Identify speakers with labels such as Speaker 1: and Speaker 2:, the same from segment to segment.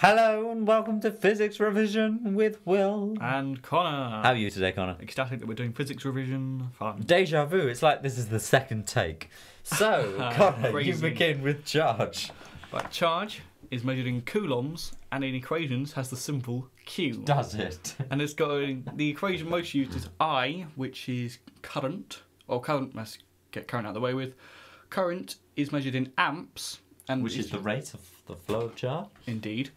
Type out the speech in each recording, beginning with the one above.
Speaker 1: Hello and welcome to Physics Revision with Will.
Speaker 2: And Connor.
Speaker 1: How are you today, Connor?
Speaker 2: Ecstatic that we're doing physics revision. Fun.
Speaker 1: Deja vu, it's like this is the second take. So, Connor,
Speaker 2: Crazy.
Speaker 1: you begin with charge.
Speaker 2: Right, charge is measured in coulombs and in equations has the symbol Q.
Speaker 1: Does it?
Speaker 2: And it's got the equation most used is I, which is current. Or current, let's get current out of the way with. Current is measured in amps. And
Speaker 1: Which is the rate of the flow of charge?
Speaker 2: Indeed.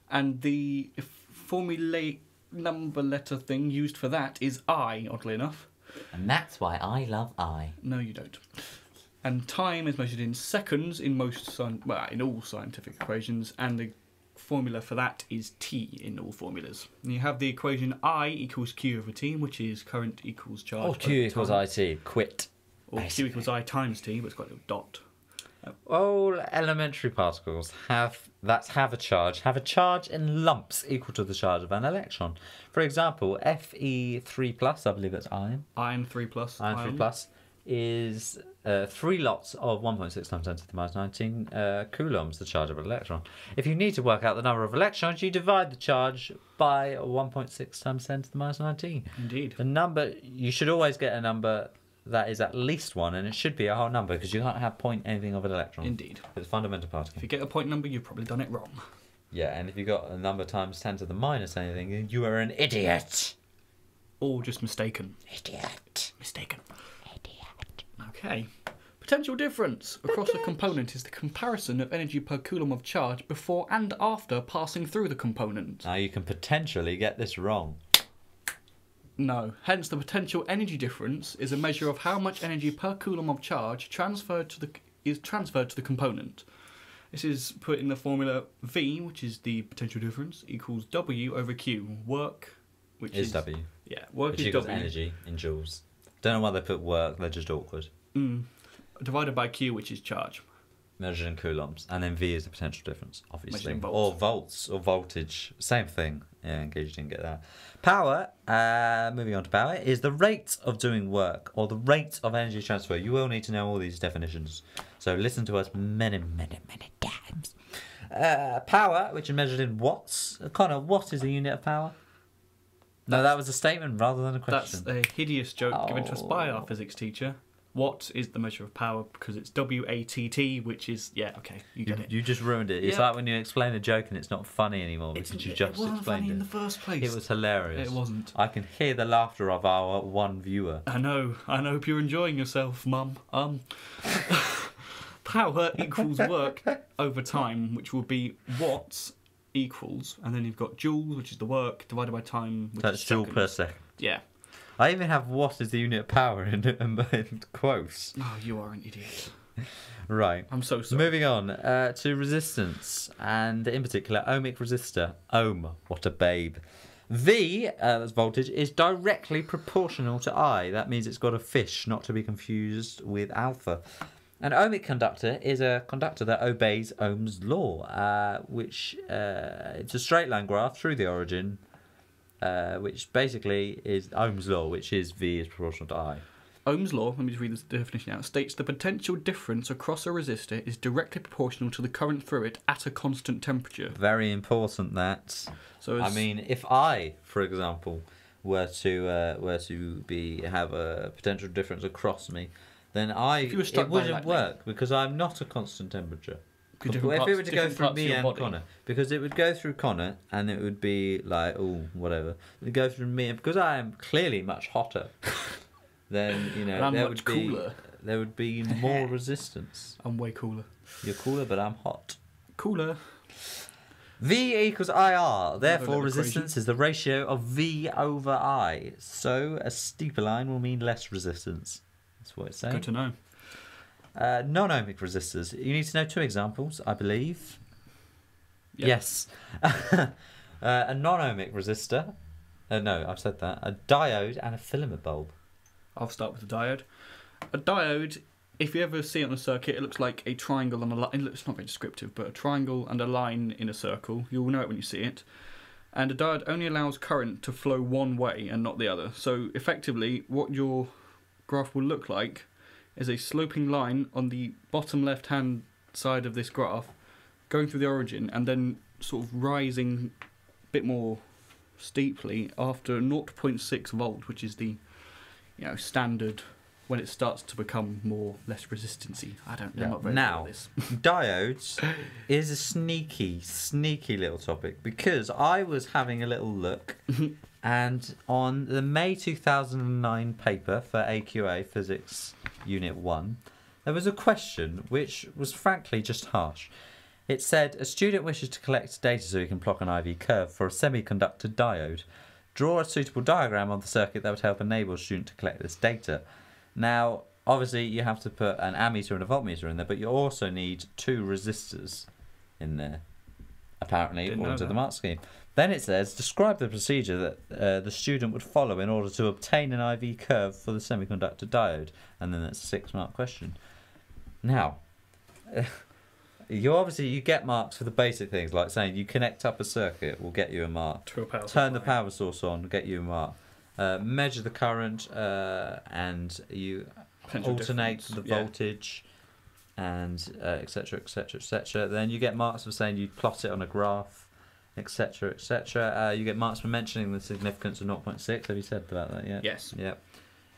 Speaker 2: And the formulate number letter thing used for that is I, oddly enough.
Speaker 1: And that's why I love I.
Speaker 2: No, you don't. And time is measured in seconds in in all scientific equations, and the formula for that is T in all formulas. And you have the equation I equals Q over T, which is current equals charge.
Speaker 1: Or Q equals IT. Quit.
Speaker 2: Or Q equals I times T, but it's got a little dot.
Speaker 1: All elementary particles have a charge in lumps equal to the charge of an electron. For example, Fe3+, I believe that's iron.
Speaker 2: Iron 3+.
Speaker 1: Iron 3+ is 3 lots of 1.6 times 10 to the minus 19 coulombs, the charge of an electron. If you need to work out the number of electrons, you divide the charge by 1.6 times 10 to the minus 19.
Speaker 2: Indeed.
Speaker 1: The number, you should always get a number that is at least 1, and it should be a whole number because you can't have point anything of an electron.
Speaker 2: Indeed.
Speaker 1: It's a fundamental particle.
Speaker 2: If you get a point number, you've probably done it wrong.
Speaker 1: Yeah, and if you got a number times 10 to the minus anything, you are an idiot.
Speaker 2: Or just mistaken.
Speaker 1: Idiot.
Speaker 2: Mistaken. Idiot. Okay. Potential difference across a component is the comparison of energy per coulomb of charge before and after passing through the component.
Speaker 1: Now you can potentially get this wrong.
Speaker 2: No. Hence, the potential energy difference is a measure of how much energy per coulomb of charge is transferred to the component. This is put in the formula V, which is the potential difference, equals W over Q. Work, which is
Speaker 1: W.
Speaker 2: Yeah, work
Speaker 1: Which
Speaker 2: is
Speaker 1: equals
Speaker 2: W.
Speaker 1: energy in joules. Don't know why they put work, they're just awkward.
Speaker 2: Divided by Q, which is charge.
Speaker 1: Measured in coulombs. And then V is the potential difference,
Speaker 2: Measured
Speaker 1: obviously.
Speaker 2: in volts.
Speaker 1: Or volts, or voltage. Same thing. Yeah, in case you didn't get that. Power, moving on to power, is the rate of doing work, or the rate of energy transfer. You will need to know all these definitions. So listen to us many, many, many times. Power, which is measured in watts. Connor, what is a unit of power? No, that was a statement rather than a question.
Speaker 2: That's a hideous joke given to us by our physics teacher. Watt is the measure of power because it's W-A-T-T, which is, yeah, okay, you get it.
Speaker 1: You just ruined it. It's
Speaker 2: Yeah.
Speaker 1: like when you explain a joke and it's not funny anymore because you just
Speaker 2: it wasn't
Speaker 1: explained
Speaker 2: funny
Speaker 1: it.
Speaker 2: in the first place.
Speaker 1: It was hilarious.
Speaker 2: It wasn't.
Speaker 1: I can hear the laughter of our one viewer.
Speaker 2: I know. I hope you're enjoying yourself, Mum. Power equals work over time, which will be watts equals, and then you've got joules, which is the work, divided by time, which
Speaker 1: That's
Speaker 2: is
Speaker 1: joule
Speaker 2: seconds.
Speaker 1: per second.
Speaker 2: Yeah.
Speaker 1: I even have watt as the unit of power in quotes.
Speaker 2: Oh, you are an idiot.
Speaker 1: Right.
Speaker 2: I'm so sorry.
Speaker 1: Moving on to resistance, and in particular, ohmic resistor. Ohm, what a babe. V, as voltage, is directly proportional to I. That means it's got a fish, not to be confused with alpha. An ohmic conductor is a conductor that obeys Ohm's law, which it's a straight line graph through the origin, which basically is Ohm's law, which is V is proportional to I.
Speaker 2: Ohm's law, let me just read the definition out, states the potential difference across a resistor is directly proportional to the current through it at a constant temperature.
Speaker 1: Very important that.
Speaker 2: So
Speaker 1: I mean, if I, for example, were to have a potential difference across me, then it wouldn't work because I'm not a constant temperature. If it were to go through me and Connor, because it would go through Connor and it would be like, oh, whatever. It would go through me, and because I am clearly much hotter, then there would be more resistance.
Speaker 2: I'm way cooler.
Speaker 1: You're cooler, but I'm hot.
Speaker 2: Cooler.
Speaker 1: V equals IR. Therefore,
Speaker 2: Another
Speaker 1: resistance is the ratio of V over I. So a steeper line will mean less resistance. That's what it's saying.
Speaker 2: Good to know.
Speaker 1: Non-ohmic resistors. You need to know 2 examples, I believe.
Speaker 2: Yep.
Speaker 1: Yes. A non-ohmic resistor. No, I've said that. A diode and a filament bulb.
Speaker 2: I'll start with the diode. A diode, if you ever see it on a circuit, it looks like a triangle and a line. It's not very descriptive, but a triangle and a line in a circle. You'll know it when you see it. And a diode only allows current to flow one way and not the other. So effectively, what your graph will look like is a sloping line on the bottom left-hand side of this graph going through the origin and then sort of rising a bit more steeply after 0.6 volt, which is the standard when it starts to become less resistancy. I'm not very
Speaker 1: now,
Speaker 2: good at this.
Speaker 1: Diodes is a sneaky little topic, because I was having a little look, and on the May 2009 paper for AQA Physics Unit 1, there was a question which was frankly just harsh. It said, a student wishes to collect data so he can plot an IV curve for a semiconductor diode. Draw a suitable diagram of the circuit that would help enable a student to collect this data. Now, obviously, you have to put an ammeter and a voltmeter in there, but you also need 2 resistors in there, apparently, according to the mark scheme. Then it says, describe the procedure that the student would follow in order to obtain an IV curve for the semiconductor diode. And then that's a 6-mark question. Now, you get marks for the basic things, like saying you connect up a circuit will get you a mark.
Speaker 2: To a power
Speaker 1: Turn the power source on, get you a mark. Measure the current, and you
Speaker 2: Potential
Speaker 1: alternate
Speaker 2: difference,
Speaker 1: the voltage, and etc, etc, etc. Then you get marks for saying you plot it on a graph, etc, etc. You get marks for mentioning the significance of 0.6. Have you said about that yet?
Speaker 2: Yes.
Speaker 1: Yep.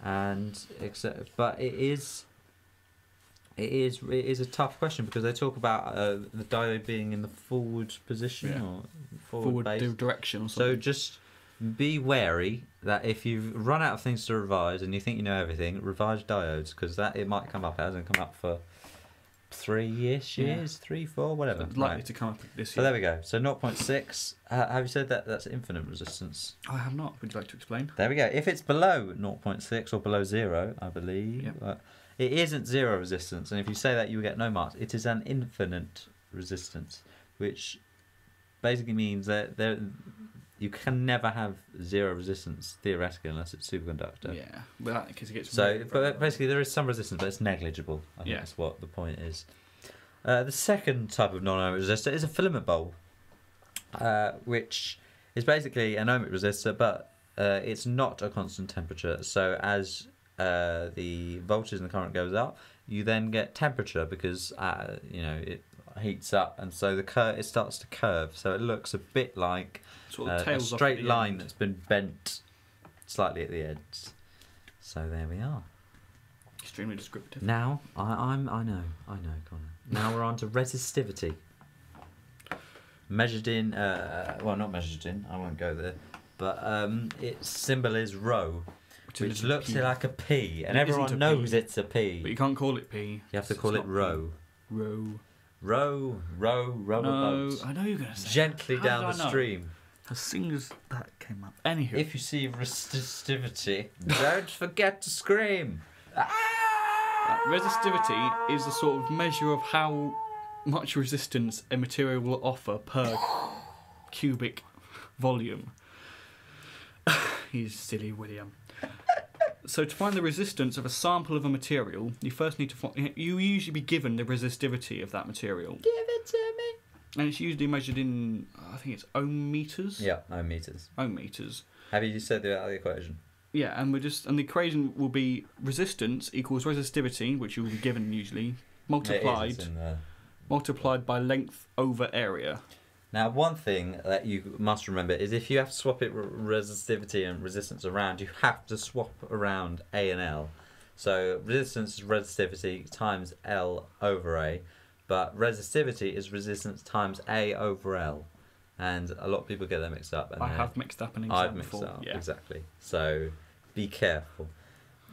Speaker 1: And but it is a tough question, because they talk about the diode being in the forward position or forward base.
Speaker 2: Direction or
Speaker 1: So
Speaker 2: something.
Speaker 1: just be wary that if you've run out of things to revise and you think you know everything, revise diodes, because it might come up. It hasn't come up for 3-ish, 3, 4, whatever.
Speaker 2: It's likely to come up this
Speaker 1: So
Speaker 2: year.
Speaker 1: there we go. So 0.6. Have you said that that's infinite resistance?
Speaker 2: I have not. Would you like to explain?
Speaker 1: There we go. If it's below 0.6 or below 0, I believe.
Speaker 2: Yep.
Speaker 1: It isn't zero resistance, and if you say that, you will get no marks. It is an infinite resistance, which basically means that you can never have zero resistance theoretically unless it's superconductor.
Speaker 2: Yeah, but because it gets.
Speaker 1: But basically there is some resistance, but it's negligible. I think that's what the point is. The second type of non-ohmic resistor is a filament bulb, which is basically an ohmic resistor, but it's not a constant temperature. So as the voltage and the current goes up, you then get temperature, because it heats up, and so it starts to curve. So it looks a bit like a straight line that's been bent slightly at the ends. So there we are.
Speaker 2: Extremely descriptive.
Speaker 1: Now I know, Connor. Now we're on to resistivity. Measured in, not measured in. I won't go there. But its symbol is rho, which looks like a P, and everyone knows it's a P.
Speaker 2: But you can't call it P.
Speaker 1: You have to call it rho. Row a boat.
Speaker 2: I know you're going to say
Speaker 1: gently down the stream.
Speaker 2: As soon as that came up. Anywho.
Speaker 1: If you see resistivity, don't forget to scream.
Speaker 2: Resistivity is the sort of measure of how much resistance a material will offer per cubic volume. He's silly William. So to find the resistance of a sample of a material, you first need to you usually be given the resistivity of that material.
Speaker 1: Give it to me.
Speaker 2: And it's usually measured in, I think it's ohm meters.
Speaker 1: Yeah, ohm meters.
Speaker 2: Ohm meters.
Speaker 1: Have you said the equation?
Speaker 2: Yeah, and the equation will be resistance equals resistivity, which you'll be given usually, multiplied by length over area.
Speaker 1: Now, one thing that you must remember is if you have to swap it resistivity and resistance around, you have to swap around A and L. So resistance is resistivity times L over A, but resistivity is resistance times A over L. And a lot of people get that mixed up. And
Speaker 2: I have mixed up an exam
Speaker 1: I've mixed
Speaker 2: before.
Speaker 1: up,
Speaker 2: Yeah.
Speaker 1: exactly. So be careful.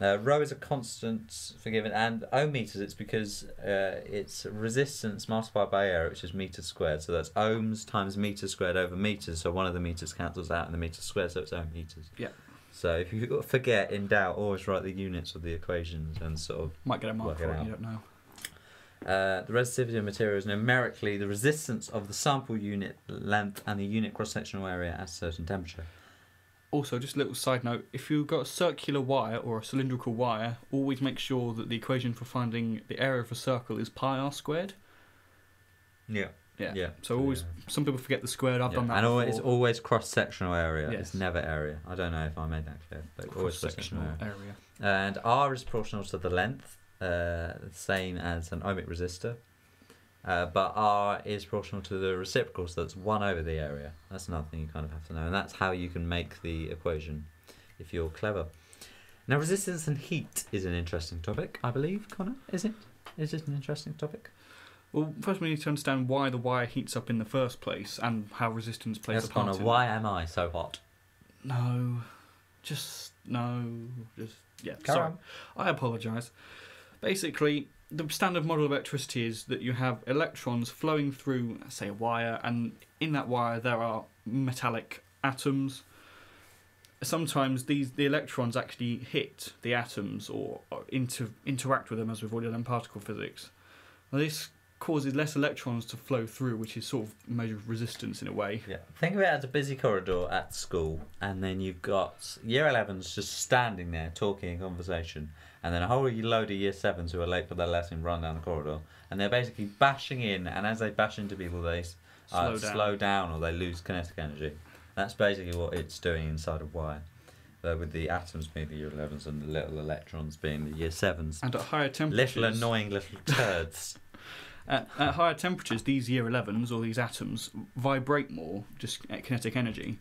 Speaker 1: Rho is a constant forgiven, and ohm meters, it's because it's resistance multiplied by area, which is meters squared. So that's ohms times meters squared over meters. So one of the meters cancels out in the meters squared, so it's ohm meters.
Speaker 2: Yeah.
Speaker 1: So if you forget, in doubt, always write the units of the equations and sort of
Speaker 2: might get a mark for it, you don't know.
Speaker 1: The resistivity of material is numerically the resistance of the sample unit length and the unit cross-sectional area at a certain temperature.
Speaker 2: Also, just a little side note, if you've got a circular wire or a cylindrical wire, always make sure that the equation for finding the area of a circle is pi r squared.
Speaker 1: Yeah.
Speaker 2: So always, some people forget the squared. I've done that
Speaker 1: and
Speaker 2: before.
Speaker 1: it's always cross-sectional area.
Speaker 2: Yes.
Speaker 1: It's never area. I don't know if I made that clear, but always cross-sectional
Speaker 2: area.
Speaker 1: And R is proportional to the length, same as an ohmic resistor. But R is proportional to the reciprocal, so that's 1 over the area. That's another thing you kind of have to know, and that's how you can make the equation if you're clever. Now, resistance and heat is an interesting topic, I believe, Connor. Is it? Is it an interesting topic?
Speaker 2: Well, first we need to understand why the wire heats up in the first place and how resistance plays a part
Speaker 1: Connor,
Speaker 2: in
Speaker 1: why am I so hot?
Speaker 2: yeah.
Speaker 1: Carry
Speaker 2: Sorry,
Speaker 1: on.
Speaker 2: I apologise. Basically, the standard model of electricity is that you have electrons flowing through, say, a wire, and in that wire there are metallic atoms. Sometimes the electrons actually hit the atoms or interact with them, as we've already done in particle physics. Now, this causes less electrons to flow through, which is sort of a measure of resistance in a way.
Speaker 1: Yeah. Think of it as a busy corridor at school, and then you've got year 11s just standing there talking in conversation, and then a whole load of year 7s who are late for their lesson run down the corridor, and they're basically bashing in, and as they bash into people, they slow down or they lose kinetic energy. That's basically what it's doing inside a wire. With the atoms being the year 11s and the little electrons being the year 7s.
Speaker 2: And at higher temperatures...
Speaker 1: Little annoying little turds.
Speaker 2: At higher temperatures, these year 11s, or these atoms, vibrate more, just kinetic energy.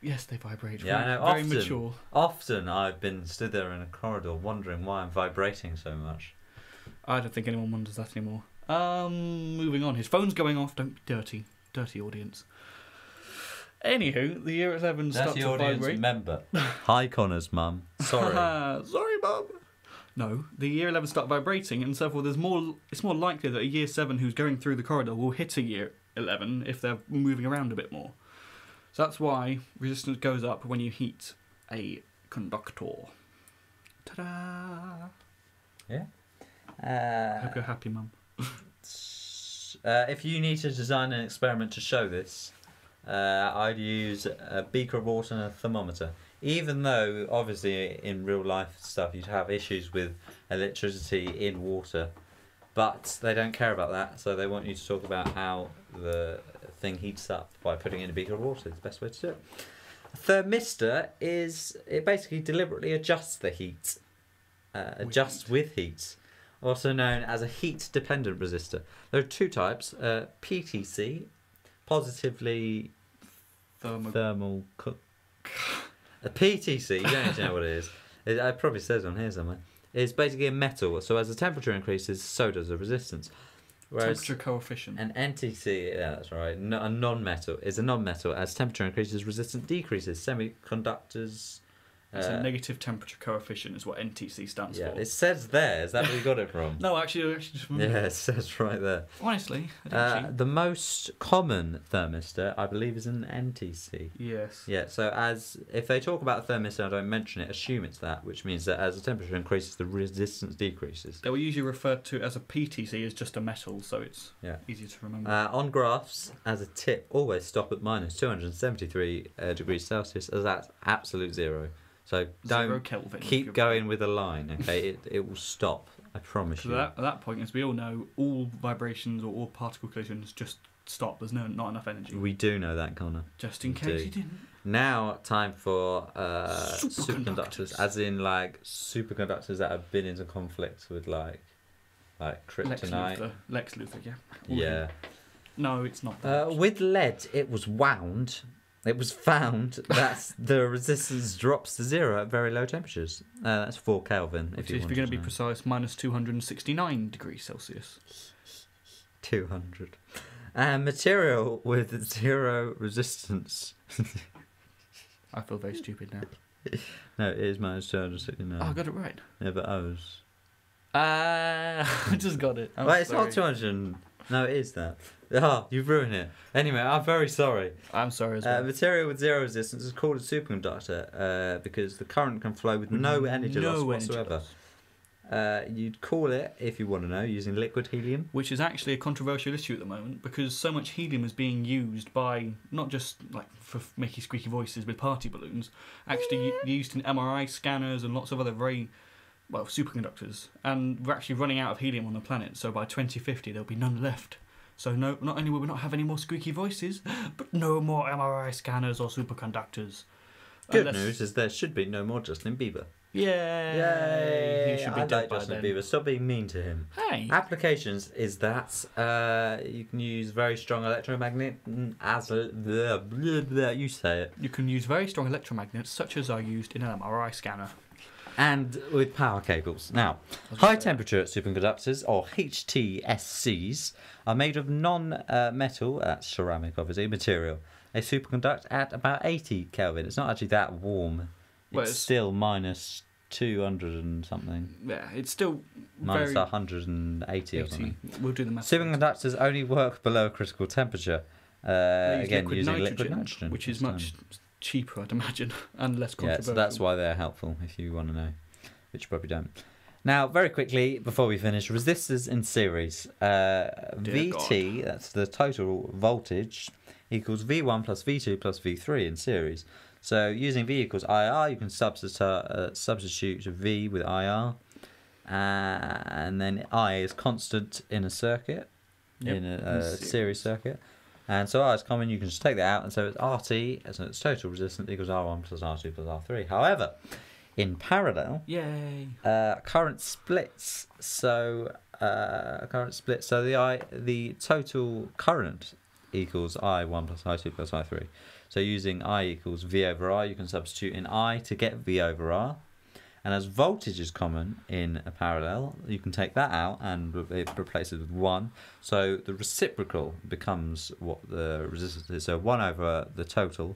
Speaker 2: Yes, they vibrate.
Speaker 1: Yeah, I know.
Speaker 2: Very mature.
Speaker 1: Often I've been stood there in a corridor wondering why I'm vibrating so much.
Speaker 2: I don't think anyone wonders that anymore. Moving on. His phone's going off. Don't be dirty. Dirty audience. Anywho, the year 11 starts to vibrate.
Speaker 1: Audience member. Hi, Connor's mum. Sorry.
Speaker 2: Sorry, mum. No, the year 11 start vibrating, and therefore it's more likely that a year 7 who's going through the corridor will hit a year 11 if they're moving around a bit more. So that's why resistance goes up when you heat a conductor. Ta-da!
Speaker 1: Yeah.
Speaker 2: Hope you're happy, mum.
Speaker 1: If you need to design an experiment to show this, I'd use a beaker of water and a thermometer. Even though, obviously, in real life stuff, you'd have issues with electricity in water, but they don't care about that, so they want you to talk about how the thing heats up by putting in a beaker of water. It's the best way to do it. A thermistor it basically deliberately adjusts the heat, adjusts with heat, also known as a heat-dependent resistor. There are 2 types: PTC, positively thermal. A PTC, you don't need to know what it is. It probably says on here somewhere. It's basically a metal, so as the temperature increases, so does the resistance. Whereas
Speaker 2: temperature coefficient.
Speaker 1: An NTC, yeah, that's right. A non-metal is a non-metal. As temperature increases, resistance decreases. Semiconductors.
Speaker 2: It's a negative temperature coefficient, is what NTC stands
Speaker 1: Yeah,
Speaker 2: for.
Speaker 1: it says there. Is that where you got it from?
Speaker 2: No, actually just
Speaker 1: Yeah, it says right there.
Speaker 2: Honestly, I didn't cheat.
Speaker 1: The most common thermistor, I believe, is an NTC.
Speaker 2: Yes.
Speaker 1: Yeah, so if they talk about a thermistor and I don't mention it, assume it's that, which means that as the temperature increases, the resistance decreases.
Speaker 2: They were usually referred to as a PTC as just a metal, so it's easier to remember.
Speaker 1: On graphs, as a tip, always stop at minus 273 degrees Celsius, as that's absolute zero. So don't keep going with a line, okay? It will stop, I promise you.
Speaker 2: At that point, as we all know, all vibrations or all particle collisions just stop. There's not enough energy.
Speaker 1: We do know that, Connor.
Speaker 2: Just in case you didn't.
Speaker 1: Now, time for superconductors, as in like superconductors that have been into conflict with like kryptonite.
Speaker 2: Lex Luthor, yeah.
Speaker 1: Yeah.
Speaker 2: No, it's not that.
Speaker 1: With lead, it was found that the resistance drops to 0 at very low temperatures. That's 4 Kelvin. If you're going
Speaker 2: to be precise, minus 269 degrees Celsius.
Speaker 1: 200. Material with 0 resistance.
Speaker 2: I feel very stupid now.
Speaker 1: No, it is minus 269.
Speaker 2: Oh, I got it right.
Speaker 1: Yeah, but O's.
Speaker 2: I just got it.
Speaker 1: Wait, it's not 200. No, it is that. Oh, you've ruined it. Anyway, I'm very sorry.
Speaker 2: I'm sorry as well.
Speaker 1: Material with 0 resistance is called a superconductor because the current can flow with no energy loss whatsoever. You'd call it, if you want to know, using liquid helium. Which
Speaker 2: is actually a controversial issue at the moment because so much helium is being used by, not just like for making squeaky voices with party balloons, actually used in MRI scanners and lots of other superconductors. And we're actually running out of helium on the planet, so by 2050 there'll be none left. So not only will we not have any more squeaky voices, but no more MRI scanners or superconductors.
Speaker 1: Good news is there should be no more Justin Bieber.
Speaker 2: Yay! He should be
Speaker 1: I
Speaker 2: dead
Speaker 1: like
Speaker 2: by
Speaker 1: Justin
Speaker 2: then.
Speaker 1: Bieber. Stop being mean to him.
Speaker 2: Hey!
Speaker 1: Applications is that you can use very strong electromagnet as you say it,
Speaker 2: You can use very strong electromagnets, such as are used in an MRI scanner.
Speaker 1: and with power cables. Now,
Speaker 2: was
Speaker 1: high
Speaker 2: gonna say
Speaker 1: temperature superconductors, or HTSCs, are made of non-metal, that's ceramic obviously, material. They superconduct at about 80 Kelvin. It's not actually that warm.
Speaker 2: Well,
Speaker 1: It's
Speaker 2: it's-
Speaker 1: still minus 200 and something.
Speaker 2: Yeah, it's still
Speaker 1: Minus
Speaker 2: very
Speaker 1: 180 or
Speaker 2: 80.
Speaker 1: something.
Speaker 2: We'll do the math.
Speaker 1: Superconductors only work below a critical temperature.
Speaker 2: They use
Speaker 1: Again,
Speaker 2: liquid
Speaker 1: using
Speaker 2: nitrogen,
Speaker 1: liquid nitrogen.
Speaker 2: which is
Speaker 1: this time.
Speaker 2: much cheaper, I'd imagine, and less
Speaker 1: Yeah,
Speaker 2: controversial.
Speaker 1: so that's why they're helpful if you want to know, which you probably don't. Now, very quickly, before we finish, resistors in series. VT, that's the total voltage, equals V1 plus V2 plus V3 in series. So using V equals IR, you can substitute V with IR. And then I is constant in a circuit, in a series circuit. And so R is common, you can just take that out, and so it's RT, so it's total resistance equals R1 plus R2 plus R3. However, in parallel,
Speaker 2: Yay!
Speaker 1: current splits. So the total current equals I1 plus I2 plus I3. So using I equals V over R, you can substitute in I to get V over R. And as voltage is common in a parallel, you can take that out and replace it with 1. So the reciprocal becomes what the resistance is. So 1 over the total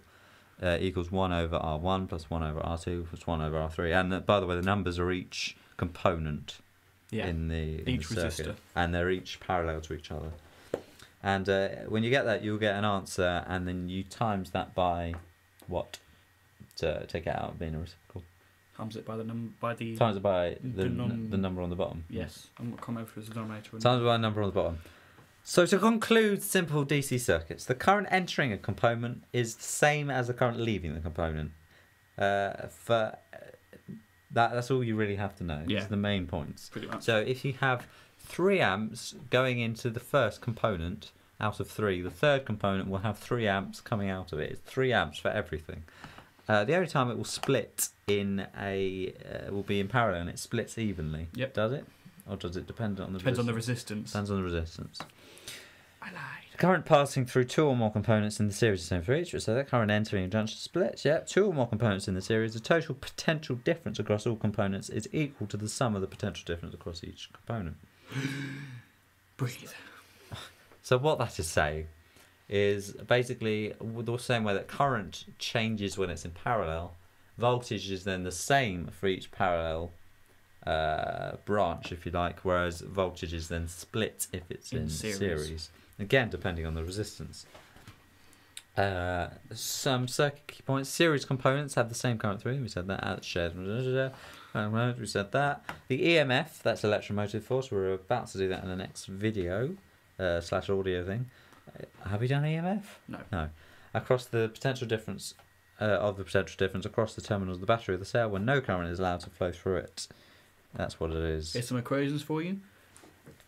Speaker 1: equals 1 over R1 plus 1 over R2 plus 1 over R3. And by the way, the numbers are each component in the circuit.
Speaker 2: Resistor.
Speaker 1: And they're each parallel to each other. And when you get that, you'll get an answer, and then you times that by what to take it out of being a reciprocal.
Speaker 2: Times it by the
Speaker 1: Times it by the
Speaker 2: the
Speaker 1: number on the bottom.
Speaker 2: Yes, I'm going to come over as a denominator.
Speaker 1: Times it by a number on the bottom. So to conclude simple DC circuits, the current entering a component is the same as the current leaving the component. That's all you really have to know. These are the main points.
Speaker 2: Pretty much.
Speaker 1: So if you have 3 amps going into the first component out of 3, the third component will have 3 amps coming out of it. It's 3 amps for everything. The only time it will split will be in parallel, and it splits evenly.
Speaker 2: Yep.
Speaker 1: Does it? Or does it depend on the
Speaker 2: Depends on the resistance.
Speaker 1: Depends on the resistance.
Speaker 2: I lied.
Speaker 1: Current passing through 2 or more components in the series is the same for each. So that current entering a junction splits. Yeah, 2 or more components in the series. The total potential difference across all components is equal to the sum of the potential difference across each component.
Speaker 2: Breathe.
Speaker 1: So what that is saying is basically the same way that current changes when it's in parallel, voltage is then the same for each parallel branch, if you like, whereas voltage is then split if it's in series. Again, depending on the resistance. Some circuit key points. Series components have the same current through. We said that. Shared. We said that. The EMF, that's electromotive force. We're about to do that in the next video / audio thing. Have we done EMF? No. Across the potential difference across the terminals of the battery of the cell when no current is allowed to flow through it. That's what it is.
Speaker 2: Here's some equations for you.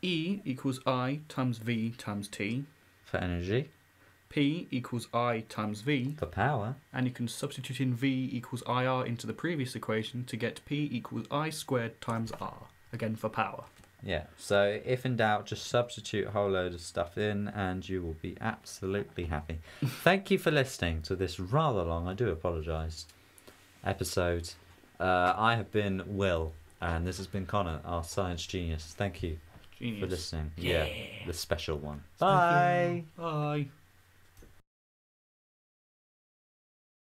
Speaker 2: E equals I times V times T.
Speaker 1: For energy.
Speaker 2: P equals I times V.
Speaker 1: For power.
Speaker 2: And you can substitute in V equals IR into the previous equation to get P equals I squared times R. Again for power.
Speaker 1: Yeah, so if in doubt, just substitute a whole load of stuff in and you will be absolutely happy. Thank you for listening to this rather long, I do apologise, episode. I have been Will, and this has been Connor, our science genius. Thank you for listening. Yeah, the special one. Bye.
Speaker 2: Bye.